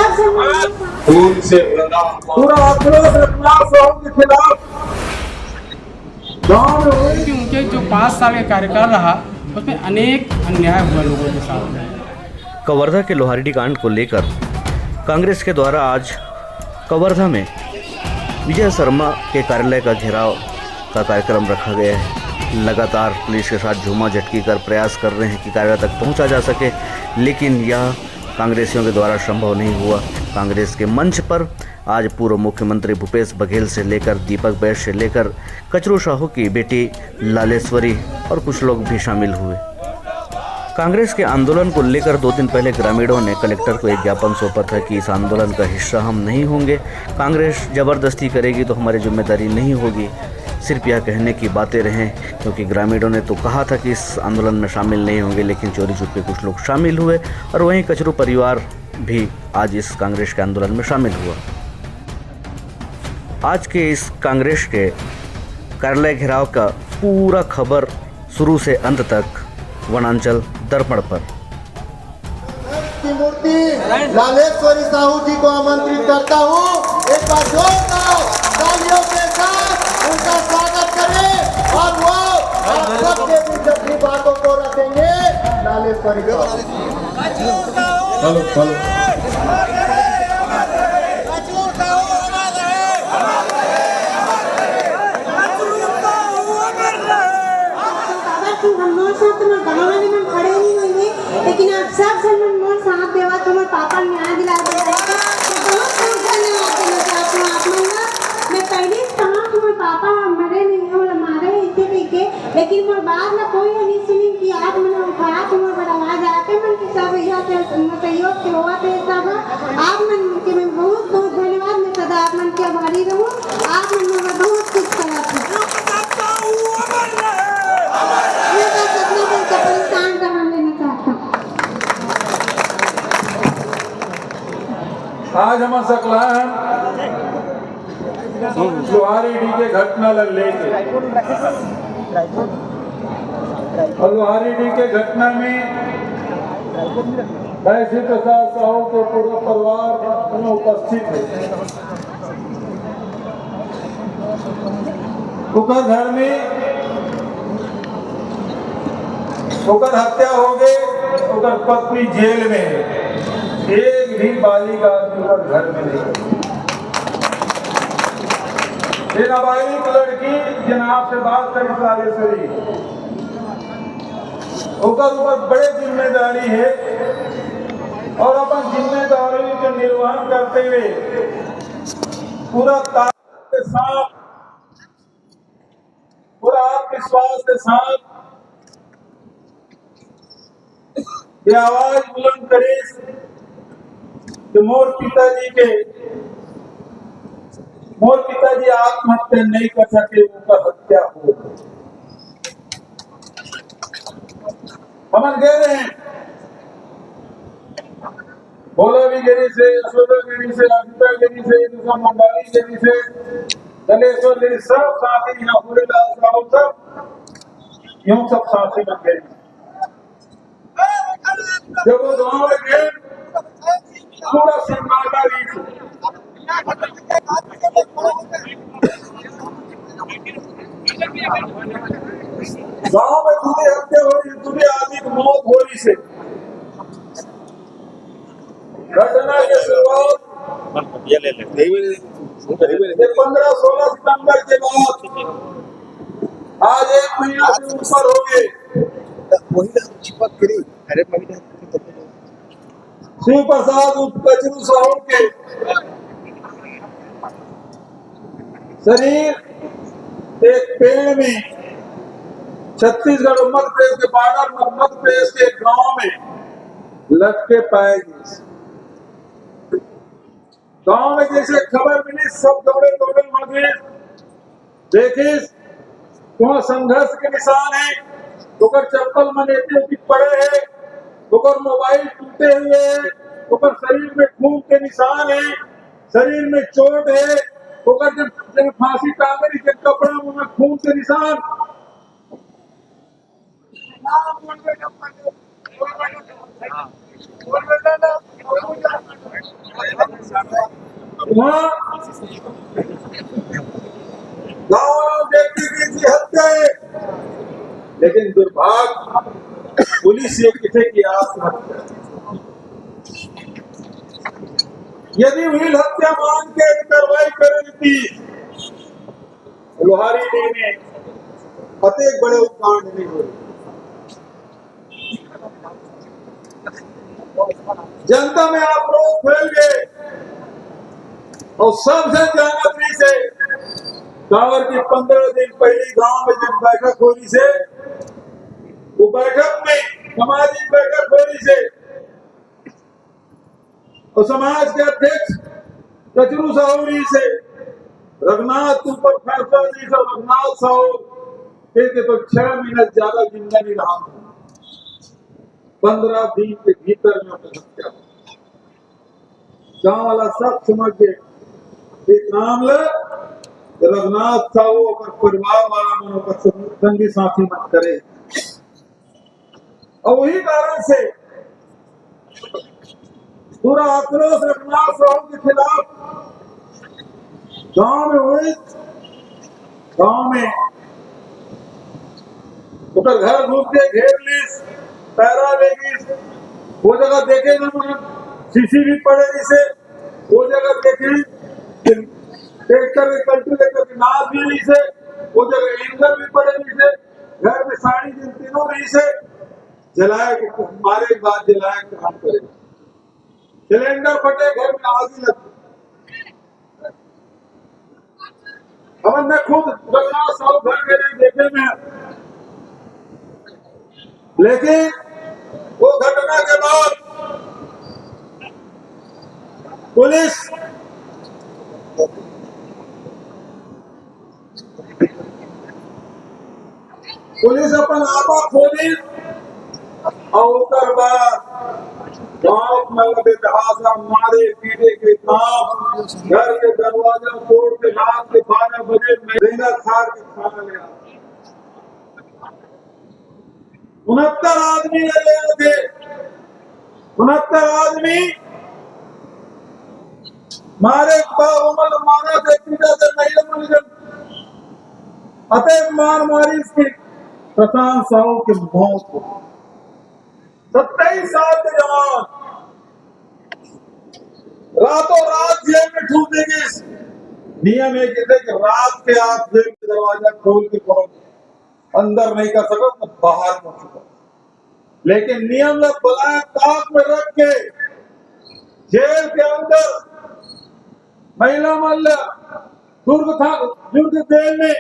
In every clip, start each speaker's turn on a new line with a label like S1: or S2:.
S1: खून से पूरा आक्रोश रखना साहू के खिलाफ गांव में हुई।
S2: कि उनके जो 5 साल का कार्यकाल रहा उसमें अनेक अन्याय हुआ लोगों के साथ।
S3: कवर्धा के लोहारडी कांड को लेकर कांग्रेस के द्वारा आज कवर्धा में विजय शर्मा के कार्यालय का घेराव का कार्यक्रम रखा गया है। लगातार पुलिस के साथ झूमा झटकी कर प्रयास कर रहे हैं कि कार्यालय तक पहुंचा जा सके, लेकिन यह कांग्रेसियों के द्वारा संभव नहीं हुआ। कांग्रेस के मंच पर आज पूर्व मुख्यमंत्री भूपेश बघेल से लेकर दीपक बैस से लेकर कचरू साहू की बेटी लालेश्वरी और कुछ लोग भी शामिल हुए। कांग्रेस के आंदोलन को लेकर 2 दिन पहले ग्रामीणों ने कलेक्टर को एक ज्ञापन सौंपा था कि इस आंदोलन का हिस्सा हम नहीं होंगे, कांग्रेस जबरदस्ती करेगी तो हमारी जिम्मेदारी नहीं होगी। सिर्फ यह कहने की बातें रहें, क्योंकि ग्रामीणों ने तो कहा था कि इस आंदोलन में शामिल नहीं होंगे, लेकिन चोरी छुपे कुछ लोग शामिल हुए और वहीं कचरू परिवार भी आज इस कांग्रेस के आंदोलन में शामिल हुआ। आज के इस कांग्रेस के कार्यालय घेराव का पूरा खबर शुरू से अंत तक वनांचल दर्पण पर।
S4: की मूर्ति लालेश्वरी साहू जी को आमंत्रित करता हूँ, एक बार जोरदार तालियों के साथ उनका स्वागत करें और वो सबके बीच अपनी बातों को रखेंगे। लालेश्वरी
S5: लेकिन आप सब मोर साथ देवा तुम्हारे पापा न्याय दिला दे बहुत बहुत धन्यवाद देना चाहती हूँ आप लोगों का। मैं पहले कहा तुम्हारे पापा मरे नहीं हो मारे इसे के, लेकिन मोर बात में कोई नहीं सुनी कि आप मैंने उठाया तुम्हारे बड़ा आवाज आते मन के सब यहाँ से सहयोग के हुआ थे सब आप मन के मैं बहुत बहुत धन्यवाद। मैं सदा आप मन के आभारी रहूँ। आप मन में बहुत कुछ करा था परेशान करना लेना चाहता हूँ।
S1: आज हम सकला लोहारडी के घटना लेके और लोहारडी के घटना में ऐसे प्रसाद साहू के पूरा परिवार में उपस्थित है। उनका घर में उनकर हत्या हो गई, उनकर पत्नी जेल में है, एक भी बालिका घर में नहीं। ये नाबालिग लड़की जनाब से बात करी लालेश्वरी, ऊपर बड़े जिम्मेदारी है और अपन जिम्मेदारी के निर्वहन करते हुए पूरा ताकत के साथ, पूरा आत्मविश्वास के साथ ये आवाज बुलंद करे कि मोर पिताजी आत्महत्या नहीं कर सके, उनका हत्या हो। हम कह रहे हैं भोलावीगिरी से, यशोदागिरी से, अजितागिरी से, मंडालीगिरी से, दलेश्वरगिरी सब साथी यहाँ पूरे सब यूं सब साथी बन गए। जब वो गाँव में गए पूरा सन्नाटा गाँव में दूसरे हत्या हो रही, दूसरे आदमी की मौत हो रही से घटना की शुरुआत 15-16 सितंबर के बाद आज 1 महीना से ऊपर हो गए। शिव प्रसाद कचरू साहू के शरीर एक पेड़ में छत्तीसगढ़ मध्य प्रदेश के बॉर्डर में मध्य प्रदेश के गांव में लटके पाए गए। गांव में जैसे खबर मिली सब दौड़े भागे, देखे वहां संघर्ष के निशान है, ओकर चप्पल मनेते हुए पड़े है, ओकर मोबाइल टूटे हुए है, ओकर शरीर में खून के निशान है, शरीर में चोट है, ओकर जब फांसी टांगरी के कपड़ा में खून के निशान। वहाँ गाँव व्यक्ति की हत्या है, लेकिन दुर्भाग्य पुलिस ये किसे की आत्महत्या। यदि हुई हत्या मान के कार्रवाई कर थी, लोहारी ने अतेक बड़े उपकांड नहीं हुए। जनता में आप लोग फैल गए और सबसे जानकारी से कांवर की 15 दिन पहले गांव में जब बैठक हो रही से, वो बैठक में सामाजिक बैठक हो रही से और समाज के अध्यक्ष कचरू साहू से रघुनाथ ऊपर फैसला दी, सब रघुनाथ साहू कहते तो 6 मिनट ज्यादा जिंदा नहीं रहा, 15 दिन के भीतर में अपनी हत्या। गांव वाला सब समझ गए एक नाम ले रघुनाथ साहू और परिवार वाला मनो का संगी साथी मत करे। और वही कारण से पूरा आक्रोश रघुनाथ साहू के खिलाफ गांव में हुई। गांव में उधर घर घूम के घेर लीस, पैरा लेगी, वो जगह देखे ना मुझे सीसी भी पड़े इसे, वो जगह देखे ट्रैक्टर में कल्टू लेकर नाल भी नहीं से, वो जगह एंगल भी पड़े नहीं से, घर में साड़ी दिन तीनों नहीं से जलाए कि हमारे एक बात जलाए कि हम करें। सिलेंडर फटे, घर में आग लगी। अब मैं खुद रघुनाथ साहू घर गए देखे में, लेकिन वो घटना के बाद पुलिस अपन आपा खोली और गाँव में बेतहासा मारे पीटे के काम, घर के दरवाजा तोड़ के रात के 12 बजे रेंगा खार के खाना ले आए। 69 आदमी ले आए थे, 69 आदमी मारे मारा थे, पीटा थे, नहीं अतः मार मारी इसकी प्रशांत साहू की मौत हो। 27 साल के जवान रातों रात जेल में ठूक देंगे। नियम है कि रात के आप जेल के दरवाजा खोल के अंदर नहीं कर सको तो बाहर कर सको, लेकिन नियम में बुलाए ताक में रख के जेल के अंदर महिला मल्ल दुर्ग जेल में,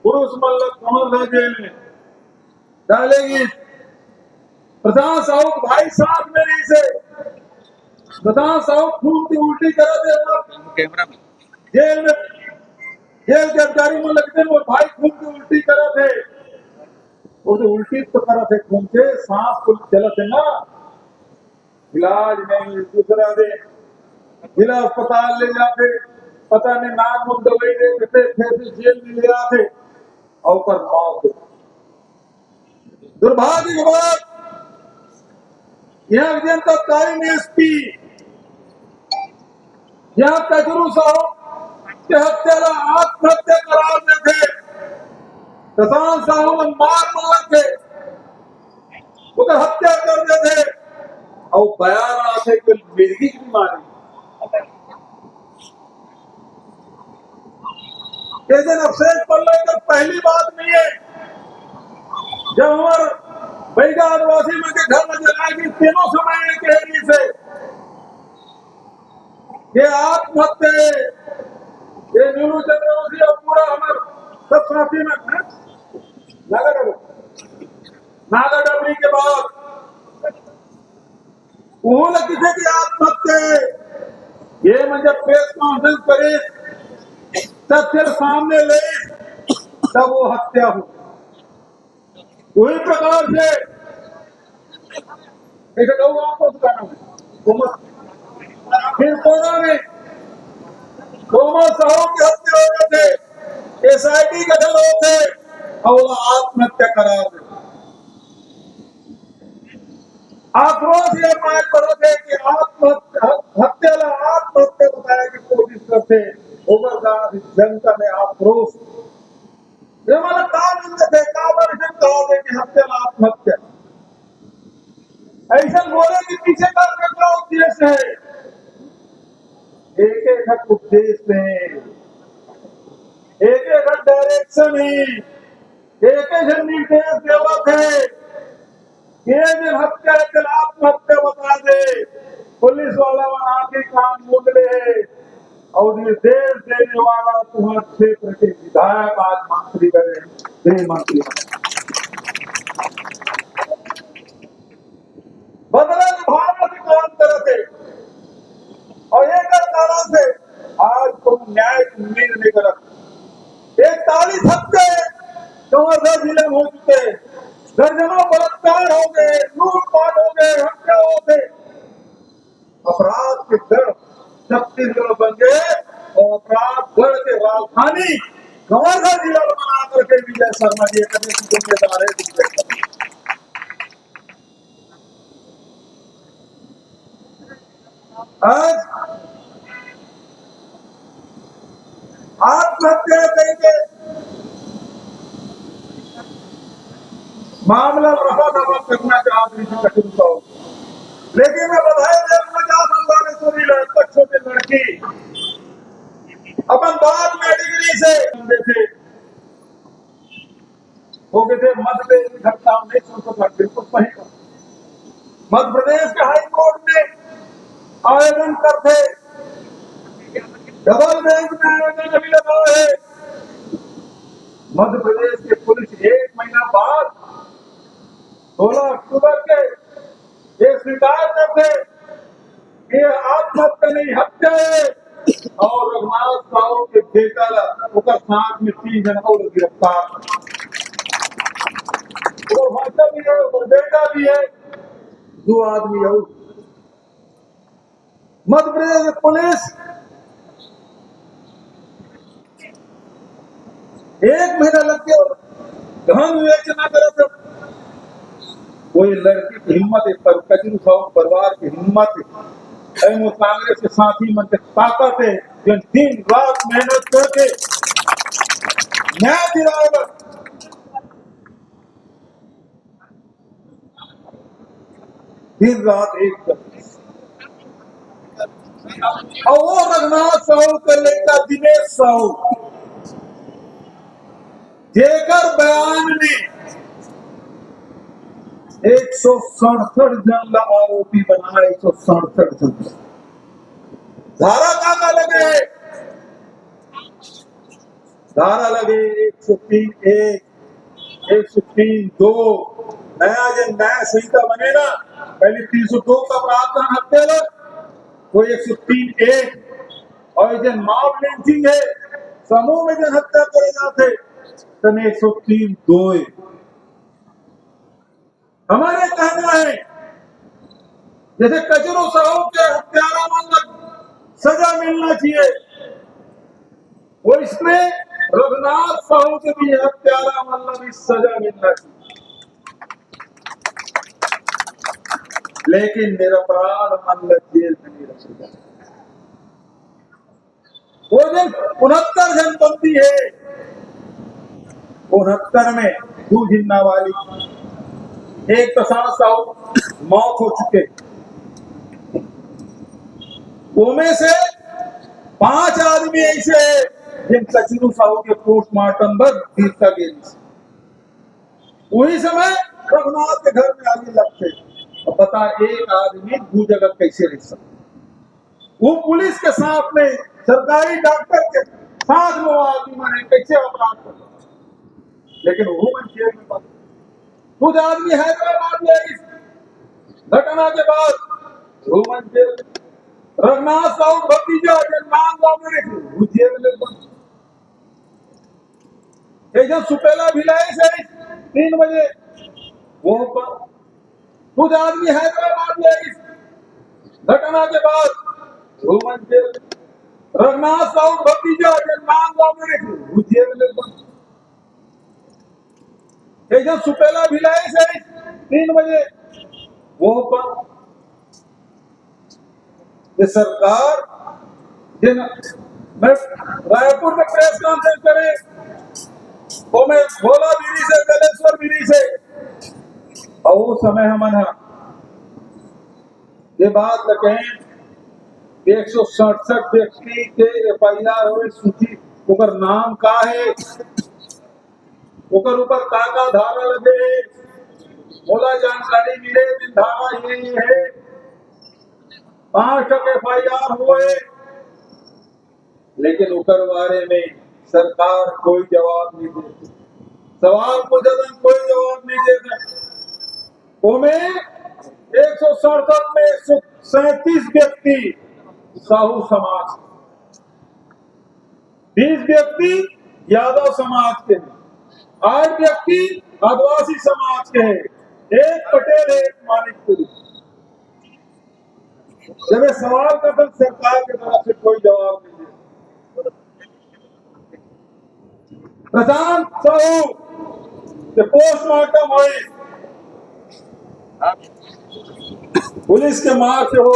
S1: पुरुष मल्ल कमरधा जेल में डालेगी। प्रधान साहू भाई साहब मेरी से प्रधान साहू खून की उल्टी करा दे जेल में, जेल के अधिकारी में लगते वो भाई खून की उल्टी करा थे, वो तो उल्टी तो करा थे खून से, सांस को चला थे ना, इलाज नहीं दूसरा दे जिला अस्पताल ले जाते, पता नहीं नाक मुंह दवाई देते, फिर जेल में ले आते और पर मौत। दुर्भाग्य की बात यहाँ जनता तत्कालीन एसपी यहाँ कचरू साहू के हत्यारा आत्महत्या करार देते, प्रशांत साहू ने मार के उधर हत्या कर देते और बयान आते कि मिर्गी की मारी। जैसे अफसेज पल्ले का पहली बात नहीं है, जब हमारे बैगा आदिवासी में के घर में जलाएगी तीनों समय एक एरी से ये आत्महत्या, ये नीलू चंद्रवंशी और पूरा हमारे सब साथी में नागा डबरी के बाद उन्होंने किसी की आत्महत्या ये मुझे प्रेस कॉन्फ्रेंस करे तथ्य सामने ले तब वो हत्या हो। वही प्रकार से फिर कोना में कोमा साहू की हत्या हो गए थे, एसआईटी गठन हो थे और वो आत्महत्या करार दे। आक्रोश ये मांग करो थे कि हत्याला आत्महत्या बताया की कोशिश करते जनता में आक्रोश ये मला का म्हणते थे का वर्षन कहा थे कि हत्याला आत्महत्या ऐसा बोले कि पीछे का क्या उद्देश्य है एक एक उद्देश्य है एक एक डायरेक्शन है एक एक निर्देश देवत है ये दिन हत्या के आत्महत्या बता दे पुलिस वाला वहां के काम मुदले है और निर्देश देने वाला तुम्हारे क्षेत्र के विधायक आज मंत्री बने गृह मंत्री बदले भावना से काम करते और एक कारण से आज तुम न्याय की उम्मीद नहीं कर 41 हत्या चौदह जिले में हो चुके दर्जनों बलात्कार हो गए लूटपाट हो गए हत्या हो गए अपराध के दर छत्तीसगढ़ बन गए और अपराध गढ़ के राजधानी गवर्नर जिला बना करके विजय शर्मा जी करने की जिम्मेदार है आज आत्महत्या करेंगे मामला रफा दफा करना चाहती थी कठिन तो लेकिन मैं बधाई देना चाहता हूँ छोटे लड़की अपन बाद में डिग्री से हो गए थे मध्य प्रदेश की घटना नहीं सुन सकता बिल्कुल सही मध्य प्रदेश के हाई कोर्ट में आवेदन करते डबल बेंच में आवेदन अभी लगा है मध्य प्रदेश के पुलिस 1 महीना बाद 16 अक्टूबर के ये स्वीकार करते ये आत्महत्या नहीं हत्या है और रघुनाथ साहू के बेटा साथ में 3 जन और गिरफ्तार वो भाषा भी है वो बेटा भी है 2 आदमी है मध्य प्रदेश पुलिस 1 महीना लग गया गहन विवेचना करे कोई लड़की की हिम्मत है पर कचरू साहू परिवार की हिम्मत है कांग्रेस के साथी मन के ताकत है जो दिन रात मेहनत करके न्याय दिलाएगा दिन रात एक और वो रघुनाथ साहू का लेकर दिनेश साहू जेकर बयान में 167 जन आरोपी बनाए 167 जन धारा का लगे धारा लगे 103(1) 103(2) नया जो नया संहिता बने ना पहले 302 का प्रावधान हत्या लो वो 103(1) और जो मॉब लिंचिंग है समूह में जो हत्या करे जाते 103(2) हमारे कहना है जैसे कचरू साहू के हत्यारा मतलब सजा मिलना चाहिए वो इसमें रघुनाथ साहू के भी हत्यारा मतलब भी सजा मिलना चाहिए लेकिन निरपराध मतलब जेल में नहीं रखेगा वो दिन 69 जन बंदी है 69 में 2 जिन्ना वाली एक प्रशांत साहू मौत हो चुके उनमें से 5 आदमी ऐसे जिन कचरू साहू के पोस्टमार्टम पर तीर्था गेली वही समय रघुनाथ के घर में आगे लगते और बता एक आदमी 2 जगह कैसे रह सकते वो पुलिस के साथ में सरकारी डॉक्टर के साथ में वो आदमी माने कैसे अपराध कर लेकिन वो जेल में बंद कुछ आदमी हैदराबाद में इस घटना के बाद रोमन जेल रघुनाथ साहू भतीजा नाम वो जेल में बंद सुपेला भिलाई से 3 बजे वो कुछ आदमी हैदराबाद में इस घटना के बाद रोमन जेल रघुनाथ साहू भतीजा नाम वो जेल में बंद सुपेला भिलाई से 3 बजे वो पर ये सरकार जिन मैं रायपुर में प्रेस कॉन्फ्रेंस करे वो मैं भोला बीरी से गलेश्वर बीरी से और वो समय हमन ये बात कहें 167 व्यक्ति के FIR हुए सूची ओकर नाम का है ओकर ऊपर का धारा लगे बोला जानकारी मिले दिन धारा ये है 5 FIR हुए लेकिन ओकर बारे में सरकार कोई जवाब नहीं देती सवाल पूछन कोई जवाब नहीं देते में 167 में 137 व्यक्ति साहू समाज 20 व्यक्ति यादव समाज के 8 व्यक्ति आदिवासी समाज के एक पटेल एक मानिकपुरी जब ये सवाल करते सरकार की तरफ से कोई जवाब नहीं देता प्रशांत साहू के पोस्टमार्टम हुए पुलिस के मार से हो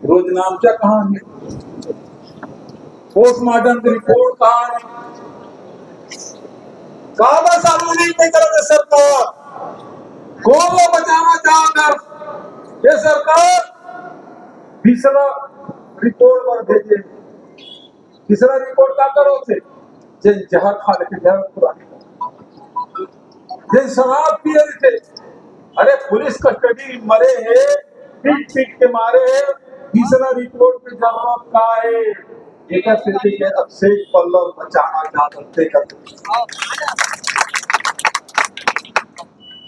S1: रोज नामचा कहां है पोस्टमार्टम की रिपोर्ट कहां है काबा सार्वजनिक नहीं कर सरकार कौन वो बचाना चाहकर ये सरकार तीसरा रिपोर्ट पर भेजे तीसरा रिपोर्ट क्या करो थे जिन जहर खा लेते जहर पुरानी जिन शराब पिए थे अरे पुलिस कस्टडी मरे है पीट पीट के मारे है तीसरा रिपोर्ट पे जवाब का है एक स्थिति के अभिषेक पल्लव बचाना चाहते करते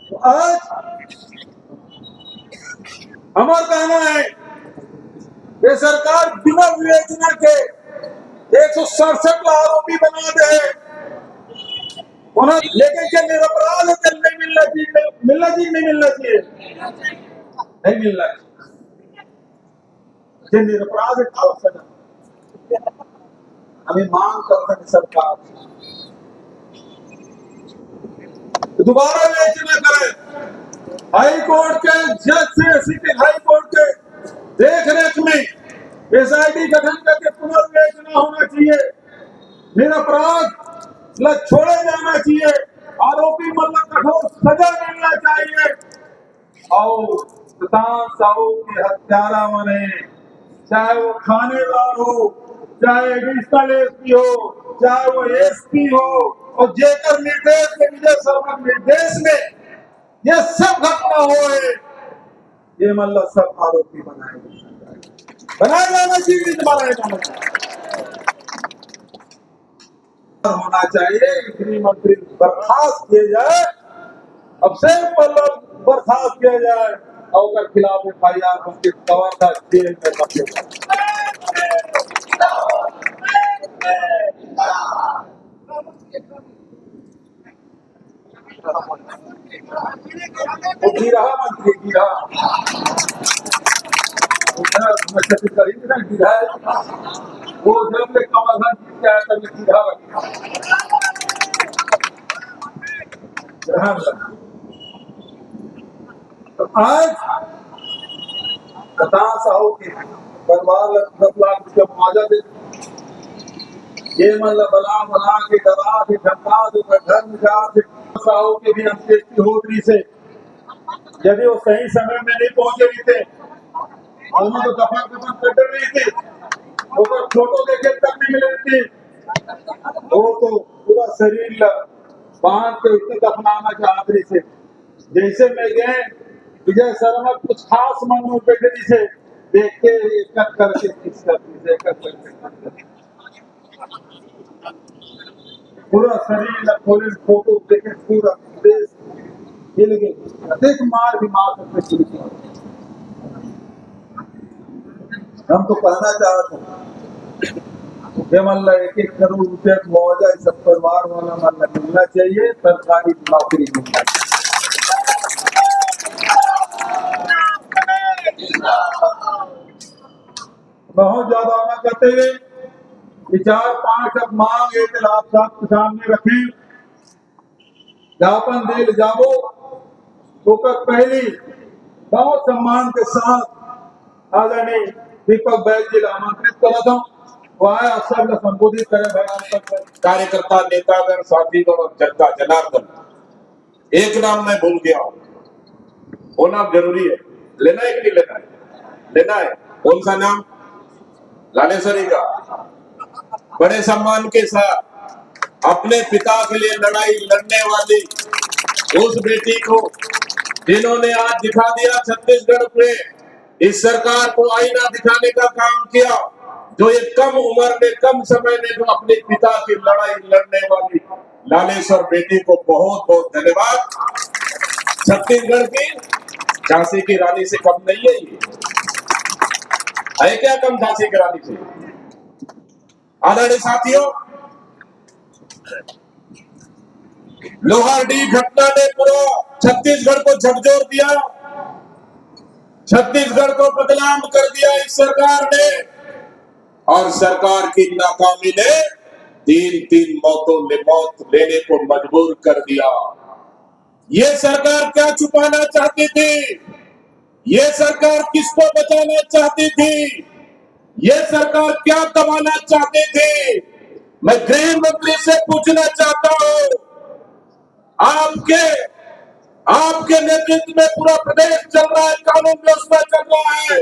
S1: तो आज हमारा कहना है ये सरकार बिना विवेचना के 167 आरोपी बना दे उन्हें लेकिन क्या निरपराध है नहीं मिलना चाहिए नहीं मिलना चाहिए नहीं मिलना चाहिए निरपराध है क्या सजा हमें मांग करते हैं सरकार दोबारा विवेचना करें हाई कोर्ट के जज से सिटी हाई कोर्ट के देख रेख में SIT गठन करके पुनर्विवेचना होना चाहिए निरपराध छोड़े जाना चाहिए आरोपी मतलब कठोर सजा मिलना चाहिए और प्रशांत साहू के हत्यारा बने चाहे वो थानेदार हो चाहे एडिशनल SP हो चाहे वो SP हो और जेकर निर्देश में विजय शर्मा निर्देश में ये सब घटना हो ये मतलब सब आरोपी बनाया जाना चाहिए बनाया जाना चाहिए होना चाहिए गृह मंत्री बर्खास्त किए जाए अभिषेक पल्लव बर्खास्त किया जाए और उनके खिलाफ FIR उनके गवर्नर जेल में रखे गिरा मंत्री गिरा छत्तीसगढ़ी में ना गिरा वो जब ले कमलनाथ जी क्या है तब गिरा तो आज प्रशांत साहू के परिवार 10 लाख रुपया मुआवजा दे ये मतलब बना के डरा के धमका दो घर में जा साहू के भी अंत्येष्टि होती से यदि वो सही समय में नहीं पहुंचे भी थे उन्होंने तो दफन कर रही थी वो फोटो देखे तक नहीं मिल रही थी वो तो पूरा शरीर बांध के उसने दफनाना चाहते रही से जैसे मैं गए विजय शर्मा कुछ खास मन में बैठे से देख के एक करके पूरा शरीर खोले फोटो देखे पूरा देश हिल गए अधिक मार भी मार सकते हम तो कहना चाहते हैं मल्ला 1-1 करोड़ रुपया मुआवजा सब परिवार वाला मल्ला मिलना चाहिए सरकारी नौकरी मिलना बहुत ज्यादा न करते हुए विचार 5 अब मांग 1 लाख साथ सामने रखें ज्ञापन दिल जाबो होकर पहली बहुत सम्मान के साथ आदरणीय दीपक बैज जी आमंत्रित करा था। वो आया सब संबोधित करे
S6: कार्यकर्ता नेतागण साथीगण और जनता जनार्दन, एक नाम मैं भूल गया हूं, वो नाम जरूरी है, लेना है कि नहीं लेना है? लेना है। कौन सा नाम? लालेसरी का। बड़े सम्मान के साथ अपने पिता के लिए लड़ाई लड़ने वाली उस बेटी को जिन्होंने आज दिखा दिया छत्तीसगढ़ में इस सरकार को आईना दिखाने का काम किया, जो ये कम उम्र में कम समय में जो अपने पिता की लड़ाई लड़ने वाली लालेश्वर बेटी को बहुत बहुत धन्यवाद। छत्तीसगढ़ की झांसी की रानी से कम नहीं है ये, है क्या कम झांसी की रानी से? आदरणीय साथियों, लोहारडी घटना ने पूरा छत्तीसगढ़ को झकझोर दिया, छत्तीसगढ़ को बदनाम कर दिया इस सरकार ने, और सरकार की नाकामी ने तीन मौतों में मौत लेने को मजबूर कर दिया। ये सरकार क्या छुपाना चाहती थी? ये सरकार किसको बचाना चाहती थी? ये सरकार क्या दबाना चाहती थी? मैं गृह मंत्री से पूछना चाहता हूं, आपके नेतृत्व में पूरा प्रदेश चल रहा है, कानून व्यवस्था चल रहा है,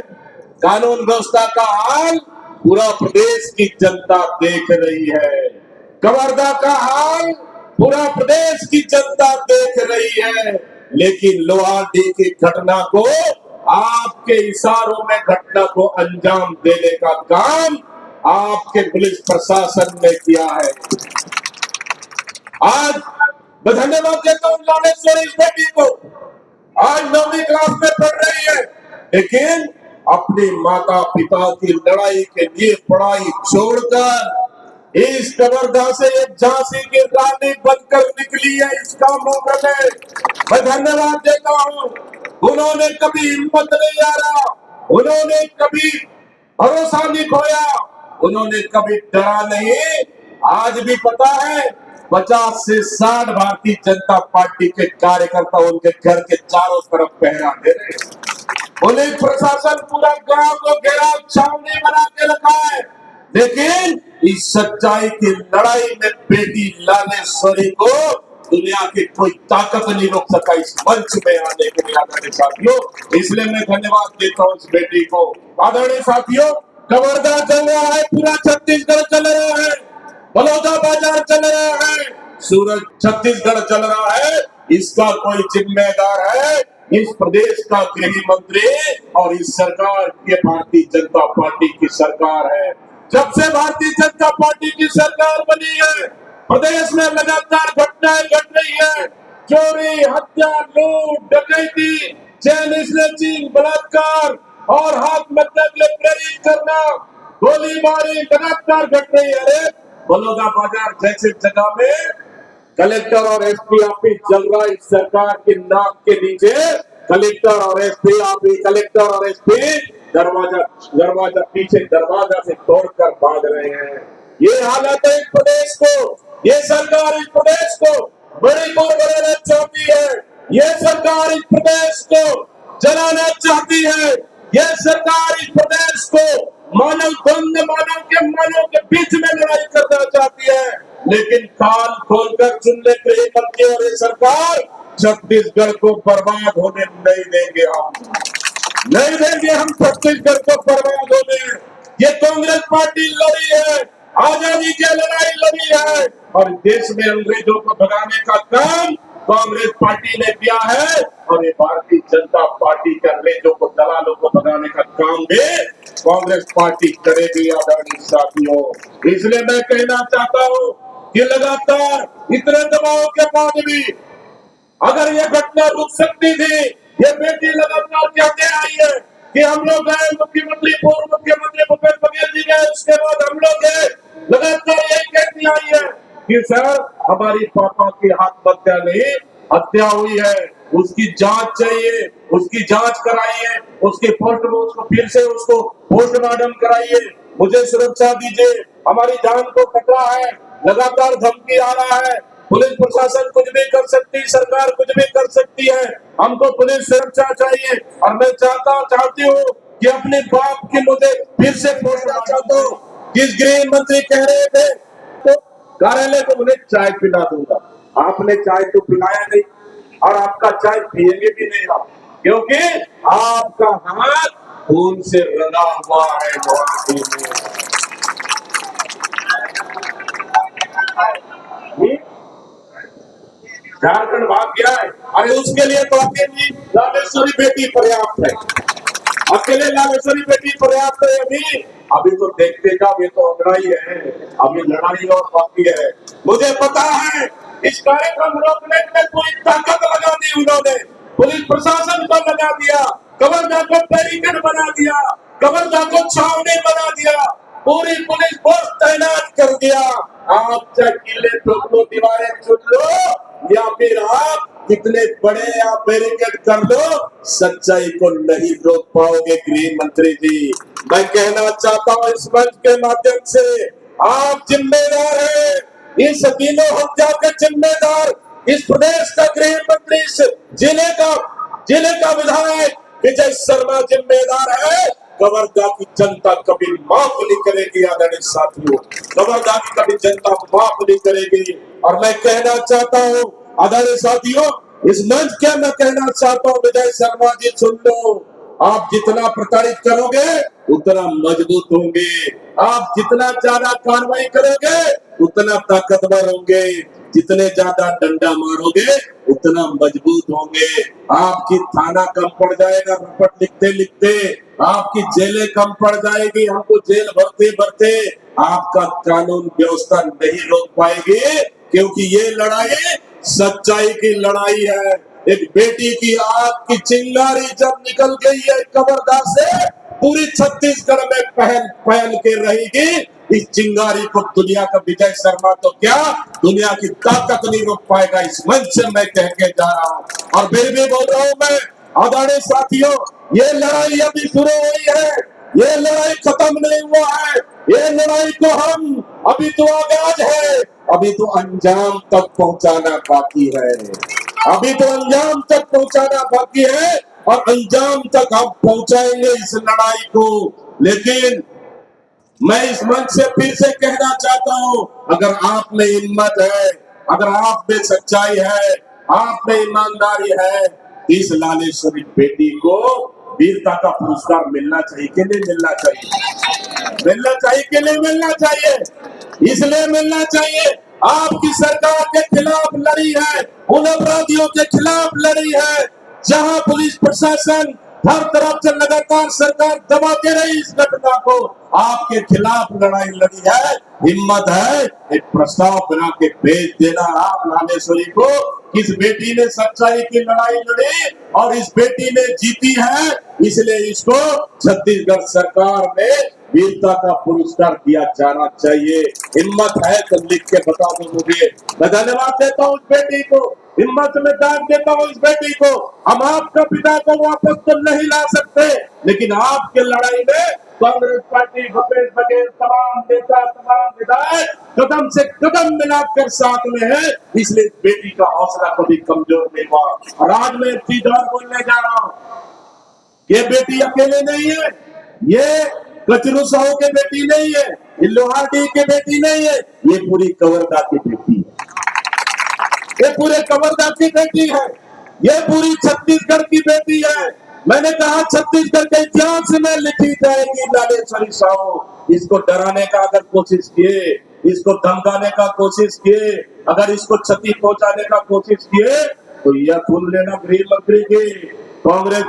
S6: कानून व्यवस्था का हाल पूरा प्रदेश की जनता देख रही है, कवर्धा का हाल पूरा प्रदेश की जनता देख रही है, लेकिन लोहारडी की घटना को आपके इशारों में घटना को अंजाम देने का काम आपके पुलिस प्रशासन ने किया है। आज मैं धन्यवाद देता हूं लालेश्वरी इस बेटी को, आज 9वीं क्लास में पढ़ रही है, लेकिन अपने माता पिता की लड़ाई के लिए पढ़ाई छोड़कर इस कवर्धा से एक झांसी की रानी बनकर निकली है, इसका मौका है। मैं धन्यवाद देता हूं। उन्होंने कभी हिम्मत नहीं हारा, उन्होंने कभी भरोसा नहीं खोया, उन्होंने कभी डरा नहीं। आज भी पता है 50 से 60 भारतीय जनता पार्टी के कार्यकर्ता उनके घर के चारों तरफ पहरा दे रहे हैं। पुलिस प्रशासन पूरा गांव को घेराव छावनी बना के रखा है, लेकिन इस सच्चाई की लड़ाई में बेटी लालेश्वरी को दुनिया की कोई ताकत नहीं रोक सका इस मंच में आने के लिए। आदरणीय साथियों, इसलिए मैं धन्यवाद देता हूं इस बेटी को। आदरणीय साथियों, कवर्धा चल रहा है, पूरा छत्तीसगढ़ चल रहा है, बलौदा बाजार चल रहा है, सूरत छत्तीसगढ़ चल रहा है, इसका कोई जिम्मेदार है इस प्रदेश का गृह मंत्री और इस सरकार के भारतीय जनता पार्टी की सरकार है। जब से भारतीय जनता पार्टी की सरकार बनी है, प्रदेश में लगातार घटनाएं घट रही है, चोरी, हत्या, लूट, डकैती, चैन स्नैचिंग, बलात्कार और आत्महत्या के लिए प्रेरित करना, गोलीबारी लगातार घट रही है। अरे बलौदा बाजार जैसे जगह में कलेक्टर और एसपी ऑफिस चल रहा है, इस सरकार की नाक के नीचे कलेक्टर और एसपी ऑफिस, कलेक्टर और एसपी दरवाजा पीछे दरवाजा से तोड़कर भाग रहे हैं। ये हालत है इस प्रदेश को, ये सरकार इस प्रदेश को बड़ी को बनाना चाहती है, ये सरकार इस प्रदेश को जलाना चाहती है, ये सरकार इस प्रदेश को मानव के बीच में लड़ाई करना चाहती है। लेकिन कान खोलकर सुन ले गृह मंत्री और ये सरकार, छत्तीसगढ़ को बर्बाद होने नहीं देंगे, हम नहीं देंगे, हम छत्तीसगढ़ को बर्बाद होने। ये कांग्रेस पार्टी लड़ी है, आजादी की लड़ाई लड़ी है, और देश में अंग्रेजों को भगाने का काम कांग्रेस पार्टी ने किया है, और ये भारतीय जनता पार्टी के अंग्रेजों को, दलालों को भगाने का काम भी कांग्रेस पार्टी करेगी। आदरणीय साथियों, इसलिए मैं कहना चाहता हूं कि लगातार इतने दबाव के बाद भी अगर ये घटना रुक सकती थी, ये बेटी लगातार कहते आई है कि हम लोग गए, मुख्यमंत्री पूर्व मुख्यमंत्री भूपेश बघेल जी गए, उसके बाद हम लोग गए, लगातार यही कहती आई है कि सर हमारी पापा की आत्महत्या नहीं, हत्या हुई है, उसकी जांच चाहिए, उसकी जांच कराइए, उसके पोस्टमार्टम फिर से उसको पोस्टमार्टम कराइए, मुझे सुरक्षा दीजिए, हमारी जान को खतरा है, लगातार धमकी आ रहा है, पुलिस प्रशासन कुछ भी कर सकती, सरकार कुछ भी कर सकती है, हमको पुलिस सुरक्षा चाहिए। और मैं चाहती हूँ कि अपने बाप की मुझे फिर से पूछना चाहता हूँ, जिस गृह मंत्री कह रहे थे तो कार्यालय को उन्हें चाय पिला दूंगा, आपने चाय तो पिलाया नहीं और आपका चाय पिएंगे भी नहीं आप, क्योंकि आपका हाथ खून से रंगा हुआ है गुवाहाटी में। झारखंड भाग गया है, अरे उसके लिए तो अकेली लालेश्वरी बेटी पर्याप्त है, अकेले लालेश्वरी बेटी पर्याप्त है। अभी तो देखते जाओ, ये तो लड़ाई है, अभी लड़ाई और बाकी है। मुझे पता है इस कार्यक्रम रोकने में पूरी ताकत लगा दी उन्होंने, पुलिस प्रशासन को लगा दिया, कवर्धा को बैरिकेड बना दिया, कवर्धा को छावनी बना दिया, पूरी पुलिस फोर्स तैनात कर दिया। आप चाहे किले ठोक लो, दीवारें चुन लो, या फिर आप कितने बड़े आप बैरिकेड कर दो, सच्चाई को नहीं रोक पाओगे गृह मंत्री जी। मैं कहना चाहता हूँ इस मंच के माध्यम से, आप जिम्मेदार हैं, इस तीनों हत्या के जिम्मेदार, इस प्रदेश का गृह मंत्री, इस जिले का विधायक विजय शर्मा जिम्मेदार है। कवर्धा की जनता कभी माफ नहीं करेगी आदरणीय साथियों, कवर्धा की कभी जनता माफ नहीं करेगी। और मैं कहना चाहता हूँ आदरणीय साथियों, इस मंच के मैं कहना चाहता हूँ, विजय शर्मा जी सुन लो, आप जितना प्रताड़ित करोगे उतना मजबूत होंगे, आप जितना ज्यादा कार्रवाई करोगे उतना ताकतवर होंगे, जितने ज्यादा डंडा मारोगे उतना मजबूत होंगे। आपकी थाना कम पड़ जाएगा रिपोर्ट लिखते लिखते, आपकी जेलें कम पड़ जाएगी, हमको जेल भरते भरते आपका कानून व्यवस्था नहीं रोक पाएगी, क्योंकि ये लड़ाई सच्चाई की लड़ाई है। एक बेटी की आग की चिंगारी जब निकल गई है कवर्धा से, पूरी छत्तीसगढ़ में पहल के रहेगी। इस चिंगारी को दुनिया का विजय शर्मा तो क्या, दुनिया की ताकत नहीं रोक पाएगा। इस मंच से मैं कह के जा रहा हूँ, और फिर भी बोल रहा हूँ मैं, आदरणीय साथियों, ये लड़ाई अभी शुरू हुई है, ये लड़ाई खत्म नहीं हुआ है, ये लड़ाई को हम अभी तो आगाज है, अभी तो अंजाम तक पहुंचाना बाकी है, अभी तो अंजाम तक पहुंचाना बाकी है, और अंजाम तक हम पहुंचाएंगे इस लड़ाई को। लेकिन मैं इस मंच से फिर से कहना चाहता हूं, अगर आप में हिम्मत है, अगर आप में सच्चाई है, आप में ईमानदारी है, इस लालेश्वरी बेटी को वीरता का पुरस्कार मिलना चाहिए कि नहीं मिलना चाहिए? मिलना चाहिए कि नहीं मिलना चाहिए? इसलिए मिलना चाहिए, आपकी सरकार के खिलाफ लड़ी है, उन अपराधियों के खिलाफ लड़ी है, जहां पुलिस प्रशासन हर तरफ से लगातार सरकार दबाते रही इस घटना को, आपके खिलाफ लड़ाई लड़ी है। हिम्मत है एक प्रस्ताव बना के भेज देना आप लालेश्वरी को, इस बेटी ने सच्चाई की लड़ाई लड़ी और इस बेटी ने जीती है, इसलिए इसको छत्तीसगढ़ सरकार में वीरता का पुरस्कार दिया जाना चाहिए। हिम्मत है तो लिख के बता दो मुझे। मैं धन्यवाद देता हूँ उस बेटी को, हिम्मत में दान देता हूँ इस बेटी को। हम आपका पिता को वापस तो नहीं ला सकते, लेकिन आपके लड़ाई में कांग्रेस पार्टी, भूपेश बघेल, तमाम नेता, तमाम विधायक कदम से कदम मिलाकर साथ में है, इसलिए इस बेटी का हौसला कभी कमजोर नहीं हुआ। और आज मैं एक चीज और बोलने जा रहा हूँ, ये बेटी अकेले नहीं है, ये कचरू साहू के बेटी नहीं है, ये लोहारडीह के बेटी नहीं है, ये पूरी कवर्धा की बेटी है, ये पूरे कवर्धा की बेटी है, ये पूरी छत्तीसगढ़ की बेटी है। मैंने कहा छत्तीसगढ़ के इतिहास में लिखी जाएगी लालेश्वरी साहू। इसको डराने का अगर कोशिश किए, इसको धमकाने का कोशिश किए, अगर इसको क्षति पहुंचाने का कोशिश किए, तो यह सुन लेना गृह मंत्री की, कांग्रेस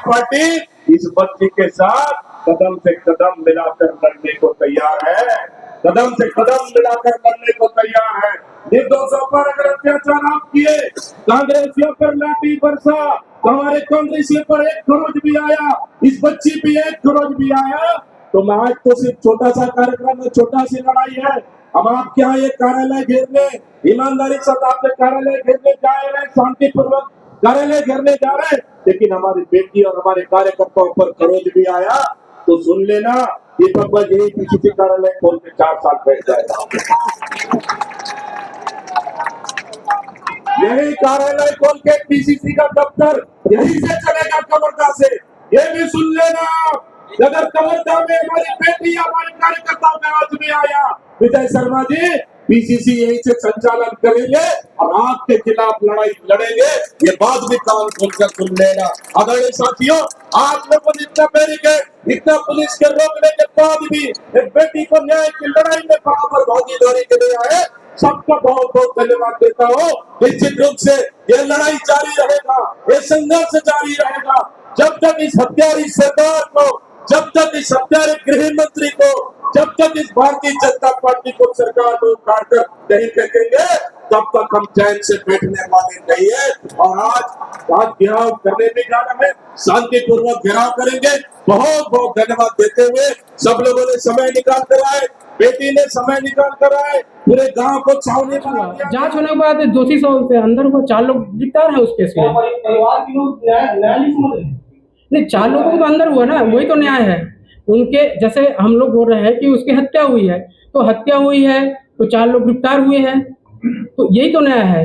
S6: पार्टी इस बच्ची के साथ कदम से कदम मिलाकर लड़ने को तैयार है, कदम से कदम मिलाकर लड़ने को तैयार है। निर्दोषों पर अगर अत्याचार आप किए, कांग्रेसियों पर लाठी बरसा, हमारे कांग्रेसियों पर एक खरोच भी आया, इस बच्ची पे एक खरोच भी आया, तो आज तो सिर्फ छोटा सा कार्यक्रम है, छोटा सी लड़ाई है। अब आप क्या ये कार्यालय घेरने, ईमानदारी से आपके कार्यालय घेरने जा रहे हैं, शांतिपूर्वक कार्यालय घेरने जा रहे हैं, लेकिन हमारी बेटी और हमारे कार्यकर्ताओं पर खरोच भी आया, तो सुन लेना, दीपक भाई यही किसी कार्यालय खोल के 4 साल बैठ जाएगा। यही कार्यालय खोल के पीसीसी का दफ्तर यहीं से चलेगा, कवर्धा से। ये भी सुन लेना, अगर कवर्धा में हमारी बेटी या हमारे कार्यकर्ताओं में आज भी आया, विजय शर्मा जी पीसीसी यहीं से संचालन करेंगे और आपके खिलाफ लड़ाई लड़ेंगे। ये बात भी कान खोलकर सुन लेना। आदरणीय साथियों, आप लोगों ने इतना बैरिकेड, इतना पुलिस के रोकने के बाद भी एक बेटी को न्याय की लड़ाई में बराबर भागीदारी के लिए आए, सबका बहुत बहुत धन्यवाद देता हूँ। निश्चित रूप से ये लड़ाई जारी रहेगा, ये संघर्ष जारी रहेगा जब तक इस हत्यारी सरकार को, जब तक इस हत्यारे गृह मंत्री को, जब तक इस भारतीय जनता पार्टी को सरकार को उखाड़कर नहीं फेंकेंगे, तब तक हम चैन से बैठने वाले नहीं है। और आज घेराव करने भी जाना है, शांतिपूर्वक घेराव करेंगे। बहुत बहुत धन्यवाद देते हुए सब लोगों ने समय निकाल कर आए, बेटी ने समय निकाल कर आए, पूरे गांव को छावनी बना दिया।
S2: जांच होने के बाद दोषी से अंदर हुआ 4 लोग गिरफ्तार है उस केस में।
S7: परिवार के लोग न्यायालय समझ रहे हैं।
S2: नहीं, 4 लोगों को तो अंदर हुआ ना, वही तो न्याय है। उनके जैसे हम लोग बोल रहे हैं कि उसकी हत्या हुई है, तो हत्या हुई है तो 4 लोग गिरफ्तार हुए हैं, तो यही तो न्याय है।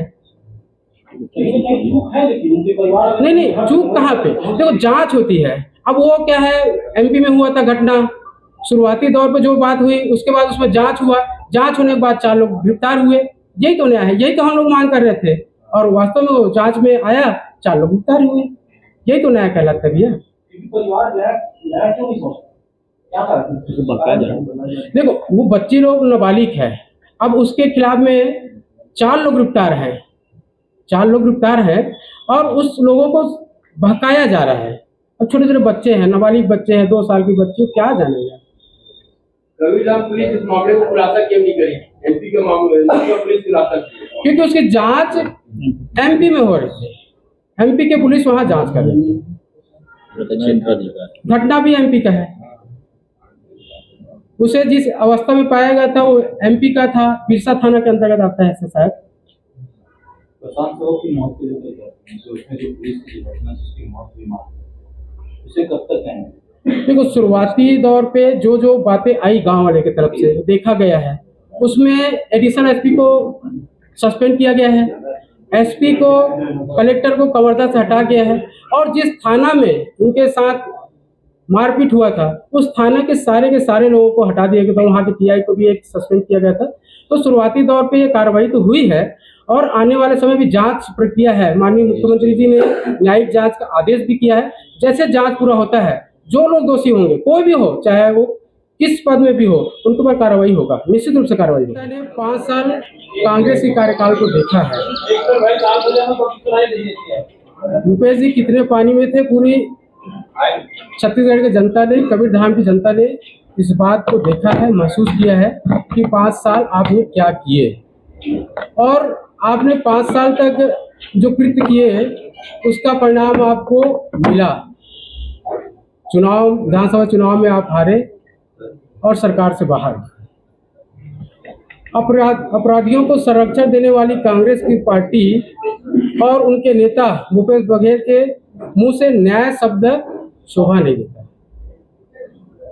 S7: चूक है, लेकिन उनके परिवार
S2: नहीं, चूक कहाँ पे? देखो, जांच होती है। अब वो क्या है, एमपी में हुआ था घटना, शुरुआती दौर पे जो बात हुई, उसके बाद उसमें जांच हुआ, जांच होने के बाद 4 लोग गिरफ्तार हुए, यही तो न्याय है। यही तो हम लोग मांग कर रहे थे, और वास्तव में वो जांच में आया, 4 लोग गिरफ्तार हुए, यही तो न्याय कहलाता है भैया।
S7: परिवार न्याय क्यों नहीं सोचता?
S2: देखो, वो बच्ची लोग नाबालिग है, अब उसके खिलाफ में 4 लोग गिरफ्तार है, 4 लोग गिरफ्तार है, और उस लोगों को बहकाया जा रहा है। अब छोटे छोटे बच्चे हैं, नाबालिग बच्चे हैं, 2 साल की बच्ची, क्या जानेगा।
S7: कबीरधाम पुलिस इस मामले को खुलासा क्यों नहीं करी? एमपी के मामले में पुलिस खुलासा की,
S2: क्योंकि उसकी जांच एमपी में हो रही थी, एमपी के पुलिस वहां जांच कर रही थी। घटना भी एमपी का है, उसे जिस अवस्था में पाया गया था वो एमपी का था, बिरसा थाना के अंतर्गत आता है शायद।
S7: प्रशांत सरोवर की मौत के लिए उसमें जो पुलिस की घटना जिसकी मौत हुई, उसे कब तक कहेंगे?
S2: देखो, शुरुआती दौर पे जो जो बातें आई गांव वाले की तरफ से देखा गया है, उसमें एडिशनल एसपी को सस्पेंड किया गया है, एसपी को, कलेक्टर को कवर्धा से हटा गया है, और जिस थाना में उनके साथ मारपीट हुआ था उस थाने के सारे लोगों को हटा दिया गया था, वहाँ के टीआई को भी एक सस्पेंड किया गया था। तो शुरुआती दौर पे ये कार्रवाई तो हुई है, और आने वाले समय भी जांच प्रक्रिया है। माननीय मुख्यमंत्री जी ने न्यायिक जांच का आदेश भी किया है। जैसे जांच पूरा होता है, जो लोग दोषी होंगे, कोई भी हो, चाहे वो किस पद में भी हो, उनके ऊपर कार्रवाई होगा, निश्चित रूप से कार्रवाई होगी। मैंने 5 साल कांग्रेस के कार्यकाल को देखा है। भूपेश जी कितने पानी में थे, पूरी छत्तीसगढ़ की जनता ने, कबीरधाम की जनता ने इस बात को देखा है, महसूस किया है कि 5 साल आपने क्या किए, और आपने 5 साल तक जो कृत्य किए उसका परिणाम आपको मिला। विधानसभा चुनाव में आप हारे और सरकार से बाहर। अपराधियों को संरक्षण देने वाली कांग्रेस की पार्टी और उनके नेता भूपेश बघेल के मुंह से न्याय शब्द शोभा नहीं देता।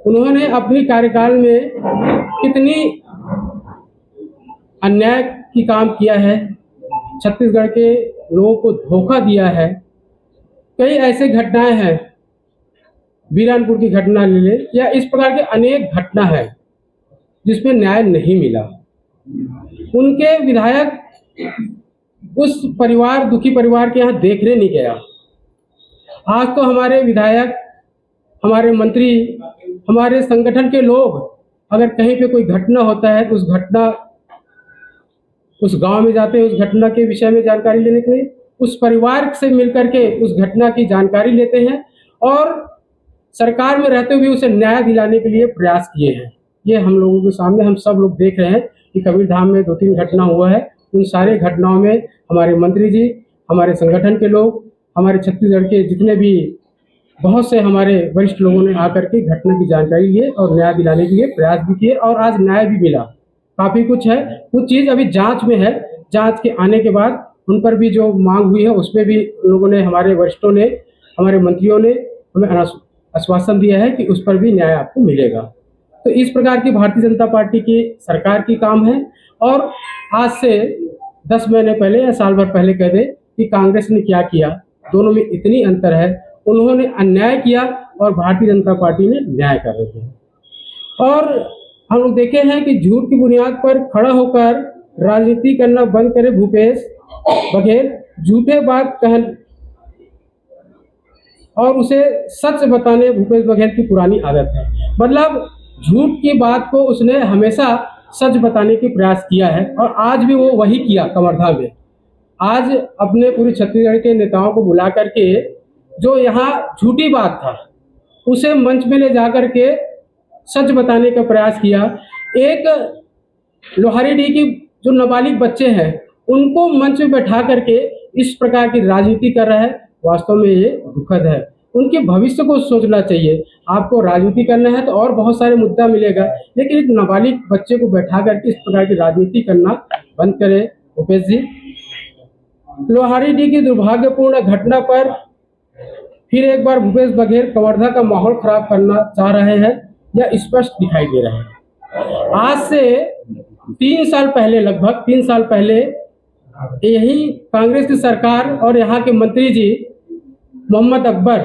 S2: उन्होंने अपनी कार्यकाल में कितनी अन्याय की काम किया है, छत्तीसगढ़ के लोगों को धोखा दिया है। कई ऐसे घटनाएं हैं, बीरानपुर की घटना ले ले, या इस प्रकार के अनेक घटना है जिसमें न्याय नहीं मिला। उनके विधायक उस परिवार, दुखी परिवार के यहाँ देखने नहीं गया। आज तो हमारे विधायक, हमारे मंत्री, हमारे संगठन के लोग अगर कहीं पे कोई घटना होता है तो उस गांव में जाते हैं, उस घटना के विषय में जानकारी लेने के लिए, उस परिवार से मिलकर के उस घटना की जानकारी लेते हैं, और सरकार में रहते हुए उसे न्याय दिलाने के लिए प्रयास किए हैं। ये हम लोगों के सामने हम सब लोग देख रहे हैं कि कबीरधाम में 2-3 घटना हुआ है। उन सारे घटनाओं में हमारे मंत्री जी, हमारे संगठन के लोग, हमारे छत्तीसगढ़ के जितने भी बहुत से हमारे वरिष्ठ लोगों ने आकर के घटना की जानकारी लिए और न्याय दिलाने के लिए प्रयास भी किए, और आज न्याय भी मिला। काफ़ी कुछ है, कुछ चीज़ अभी जांच में है। जांच के आने के बाद उन पर भी जो मांग हुई है उसमें भी लोगों ने, हमारे वरिष्ठों ने, हमारे मंत्रियों ने हमें आश्वासन दिया है कि उस पर भी न्याय आपको मिलेगा। तो इस प्रकार की भारतीय जनता पार्टी की सरकार की काम है, और आज से 10 महीने पहले या साल भर पहले कह दे कि कांग्रेस ने क्या किया, दोनों में इतनी अंतर है। उन्होंने अन्याय किया और भारतीय जनता पार्टी ने न्याय कर रही है। और हम लोग देखे हैं कि झूठ की बुनियाद पर खड़ा होकर राजनीति करना बंद करे भूपेश बघेल। झूठे बात कह और उसे सच बताने भूपेश बघेल की पुरानी आदत है। मतलब झूठ की बात को उसने हमेशा सच बताने की प्रयास किया है और आज भी वो वही किया कवर्धा में। आज अपने पूरे छत्तीसगढ़ के नेताओं को बुला करके जो यहाँ झूठी बात था उसे मंच में ले जा करके सच बताने का प्रयास किया। एक लोहारीडीह की जो नाबालिग बच्चे हैं उनको मंच में बैठा करके इस प्रकार की राजनीति कर रहा है। वास्तव में ये दुखद है। उनके भविष्य को सोचना चाहिए। आपको राजनीति करना है तो और बहुत सारे मुद्दा मिलेगा, लेकिन एक नाबालिग बच्चे को बैठा करके इस प्रकार की राजनीति करना बंद करें भूपेश जी। लोहारीडीह की दुर्भाग्यपूर्ण घटना पर फिर एक बार भूपेश बघेल कवर्धा का माहौल खराब करना चाह रहे हैं, यह स्पष्ट दिखाई दे रहा है। आज से 3 साल पहले, लगभग 3 साल पहले, यही कांग्रेस की सरकार और यहाँ के मंत्री जी मोहम्मद अकबर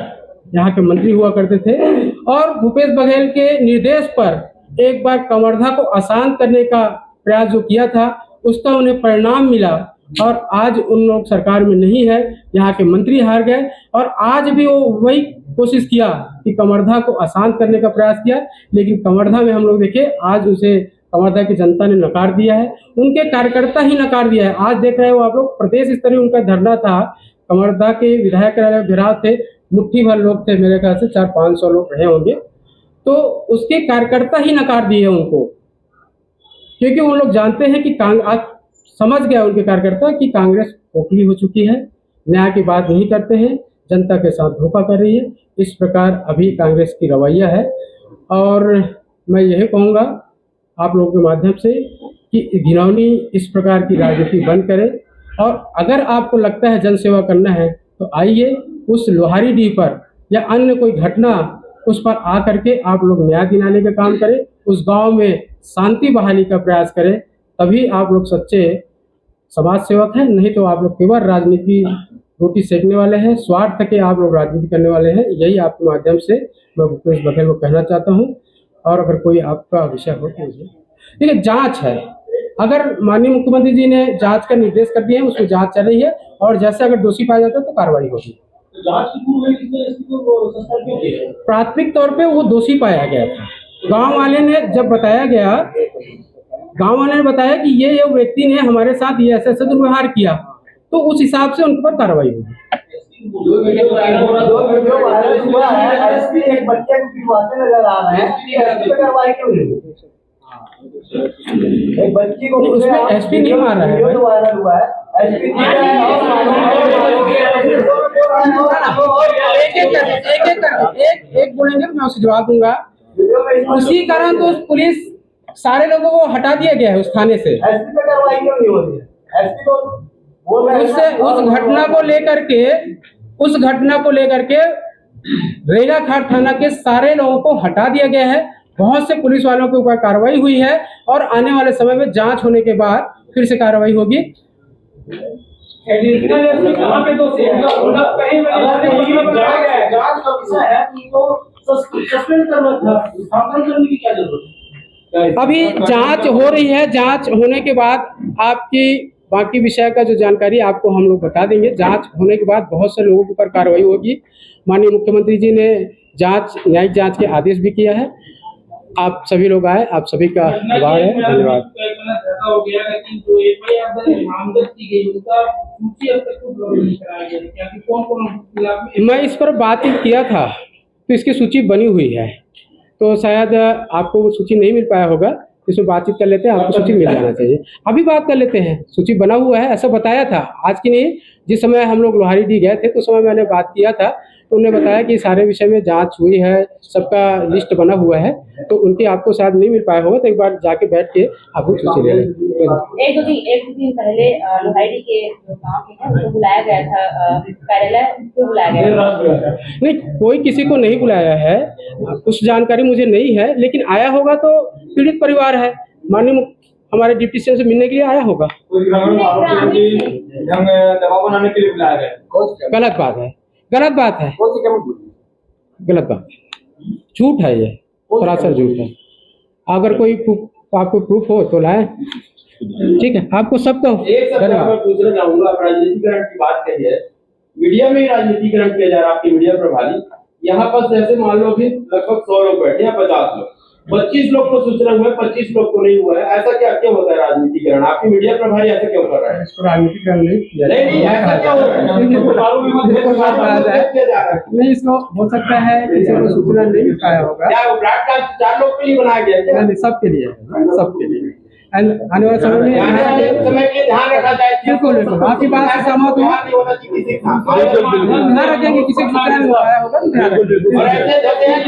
S2: यहाँ के मंत्री हुआ करते थे और भूपेश बघेल के निर्देश पर एक बार कवर्धा को अशांत करने का प्रयास जो किया था उसका उन्हें परिणाम मिला और आज उन लोग सरकार में नहीं है, यहाँ के मंत्री हार गए और आज भी वो वही कोशिश किया कि कवर्धा को अशांत करने का प्रयास किया, लेकिन कवर्धा में हम लोग देखे आज उसे कवर्धा की जनता ने नकार दिया है, उनके कार्यकर्ता ही नकार दिया है। आज देख रहे हो आप लोग, प्रदेश स्तरीय उनका धरना था। कवर्धा के विधायक घेराव थे, मुट्ठी भर लोग थे, मेरे ख्याल से 400-500 लोग रहे होंगे, तो उसके कार्यकर्ता ही नकार दिए उनको, क्योंकि वो लोग जानते हैं कि आज समझ गया उनके कार्यकर्ता कि कांग्रेस खोखली हो चुकी है, न्याय की बात नहीं करते हैं, जनता के साथ धोखा कर रही है। इस प्रकार अभी कांग्रेस की रवैया है और मैं यही कहूँगा आप लोगों के माध्यम से कि घिनौनी इस प्रकार की राजनीति बंद करें और अगर आपको लगता है जनसेवा करना है तो आइए उस लोहारीडीह पर या अन्य कोई घटना उस पर आ करके आप लोग न्याय दिलाने का काम करें, उस गांव में शांति बहाली का प्रयास करें, तभी आप लोग सच्चे समाज सेवक हैं। नहीं तो आप लोग केवल राजनीति रोटी सेकने वाले हैं, स्वार्थ के आप लोग राजनीति करने वाले हैं। यही आपके माध्यम से मैं भूपेश बघेल को कहना चाहता हूं। और अगर कोई आपका विषय हो तो मुझे ठीक है। जांच है, अगर माननीय मुख्यमंत्री जी ने जांच का निर्देश कर दिए हैं, उसमें जांच चल रही है और जैसे अगर दोषी पाया जाता है तो कार्रवाई होगी। प्राथमिक तौर पे वो दोषी पाया गया था। गांव वाले ने जब बताया गया, गांव वाले ने बताया कि ये व्यक्ति ने हमारे साथ ये ऐसा दुर्व्यवहार किया, तो उस हिसाब से उनके ऊपर कार्रवाई होगी।
S4: एक बच्चे को पिटवाते नजर आ रहे हैं, कार्रवाई क्यों नहीं? एक बच्ची को
S2: उसमें एसपी नहीं मार रहा है भाई।
S4: वायरल हुआ है, एसपी
S2: एक बोलेंगे मैं उसे जवाब दूंगा। उसी कारण तो पुलिस सारे लोगों को हटा दिया गया है उस थाने से।
S4: एसपी पे कार्रवाई क्यों नहीं हो रही है? एसपी तो
S2: उस घटना को लेकर के रेलाघाट थाना के सारे लोगों को हटा दिया गया है। बहुत से पुलिस वालों के ऊपर कार्रवाई हुई है और आने वाले समय में जांच होने के बाद फिर से कार्रवाई होगी। अभी जांच हो रही है, जांच होने के बाद आपकी बाकी विषय का जो जानकारी आपको हम लोग बता देंगे। जांच होने के बाद बहुत से लोगों के ऊपर कार्रवाई होगी। माननीय मुख्यमंत्री जी ने न्यायिक जांच के आदेश भी किया है। आप सभी लोग आए, आप सभी का आभार है, धन्यवाद। मैं इस पर बातचीत किया था तो इसकी सूची बनी हुई है, तो शायद आपको वो सूची नहीं मिल पाया होगा, इसमें बातचीत कर लेते हैं। आपको सूची मिल जाना चाहिए, अभी बात कर लेते हैं। सूची बना हुआ है, ऐसा बताया था, आज की नहीं। जिस समय हम लोग लोहारीडीह गए थे तो उस समय मैंने बात किया था, तो उन्होंने बताया कि सारे विषय में जांच हुई है, सबका लिस्ट बना हुआ है, तो उनकी आपको शायद नहीं मिल पाया होगा, तो एक बार जाके बैठ के आपको सूची ले लें।
S8: एक दो दिन पहले लोहारीडीह के जो गांव के हैं उनको बुलाया गया था कार्यालय, उसको बुलाया गया
S2: नहीं, कोई किसी को नहीं बुलाया है, कुछ जानकारी मुझे नहीं है, लेकिन आया होगा तो पीड़ित परिवार है। माननीय हमारे डिप्टी सीएम से मिलने के लिए आया होगा।
S7: कोई ग्रामीण को आरोप है कि जंग दबाव बनाने के लिए बुलाया गया।
S2: गलत बात है, गलत बात है, गलत बात है, झूठ है, ये सरासर झूठ है। अगर कोई आपको प्रूफ हो तो लाए, ठीक है। आपको सबको
S7: एक सवाल मैं पूछना चाहूंगा, आप राजनीतिकरण की बात कही है, मीडिया में राजनीतिकरण किया जा रहा है, आपकी मीडिया प्रभारी यहाँ पर जैसे मान लो कि लगभग 100 लोग बैठे हैं, 50 लोग, 25 लोग को सूचना हुआ है, 25 लोग को नहीं हुआ है, ऐसा क्या क्यों होता है राजनीतिकरण? आपकी मीडिया प्रभारी ऐसा क्यों कर रहा है?
S2: इसको राजनीतिकरण
S7: नहीं ऐसा क्या हो रहा है?
S2: नहीं, इसको हो सकता है किसी को सूचना नहीं पाया होगा।
S7: क्या वो ब्रॉडकास्ट 4 लोग के लिए बनाया गया है?
S2: नहीं, सबके लिए, सबके लिए आने वाले समय में
S7: समय के लिए ध्यान रखा जाए।
S2: बिल्कुल बिल्कुल, आपकी बात से सहमत हूँ। ध्यान रखेंगे, किसी को सूचना नहीं पाया होगा तो ध्यान रखेंगे।
S7: और ऐसे जैसे हैं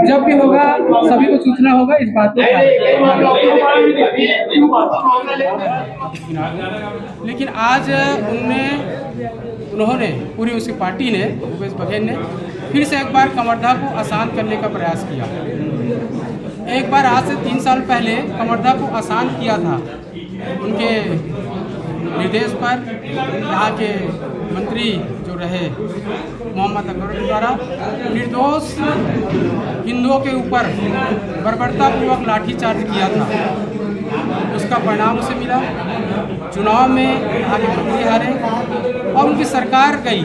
S2: जब भी होगा सभी को सूचना होगा, इस बात को। लेकिन आज उन्होंने पूरी उसकी पार्टी ने, भूपेश बघेल ने फिर से एक बार कवर्धा को आसान करने का प्रयास किया। एक बार आज से 3 साल पहले कवर्धा को आसान किया था उनके निर्देश पर। यहाँ के मंत्री जो रहे मोहम्मद अकबर के द्वारा निर्दोष हिंदुओं के ऊपर बर्बरतापूर्वक लाठीचार्ज किया था। उसका परिणाम उसे मिला, चुनाव में यहाँ के मंत्री हारे और उनकी सरकार गई।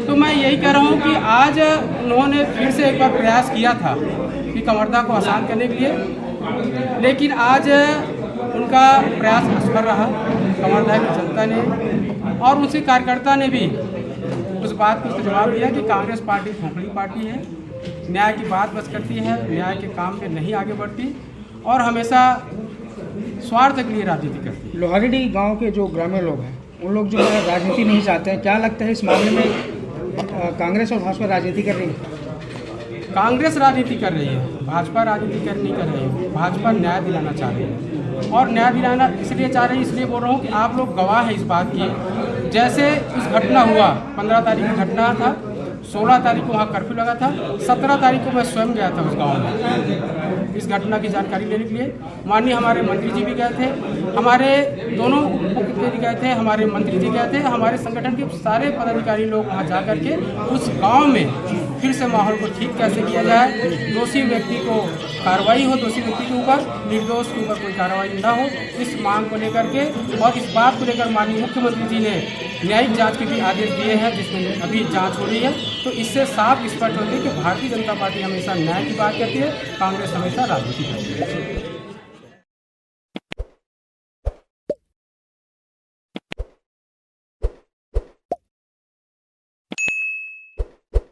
S2: तो मैं यही कह रहा हूँ कि आज उन्होंने फिर से एक बार प्रयास किया था कि कवर्धा को आसान करने के लिए, लेकिन आज उनका प्रयास असफल रहा। कवर्धा की जनता ने और उनके कार्यकर्ता ने भी उस बात को जवाब दिया कि कांग्रेस पार्टी खोखली पार्टी है, न्याय की बात बस करती है, न्याय के काम में नहीं आगे बढ़ती और हमेशा स्वार्थ के लिए राजनीति करती है।
S9: लोहारडी गांव के जो ग्रामीण लोग हैं, उन लोग जो है राजनीति नहीं चाहते हैं। क्या लगता है इस मामले में कांग्रेस और भाजपा राजनीति कर रही है?
S2: कांग्रेस राजनीति कर रही है, भाजपा राजनीति नहीं कर रही है। भाजपा न्याय दिलाना चाह रही है और न्याय दिलाना इसलिए चाह रही है, इसलिए बोल रहा हूँ कि आप लोग गवाह हैं इस बात की। जैसे इस घटना हुआ, 15 तारीख की घटना था, 16 तारीख को वहाँ कर्फ्यू लगा था, 17 तारीख को मैं स्वयं गया था उस गाँव में इस घटना की जानकारी लेने के लिए। माननीय हमारे मंत्री जी भी गए थे, हमारे दोनों मुख्यमंत्री गए थे, हमारे मंत्री जी गए थे, हमारे संगठन के सारे पदाधिकारी लोग वहाँ जा करके उस गांव में फिर से माहौल को ठीक कैसे किया जाए, दोषी व्यक्ति को कार्रवाई हो, दोषी व्यक्ति के ऊपर, निर्दोष के ऊपर कोई कार्रवाई न हो, इस मांग को लेकर के और इस बात को लेकर माननीय मुख्यमंत्री जी ने न्यायिक जांच के भी आदेश दिए हैं, जिसमें अभी जांच हो रही है। तो इससे साफ स्पष्ट होती है कि भारतीय जनता पार्टी हमेशा न्याय की बात करती है, कांग्रेस हमेशा राजनीति करती है।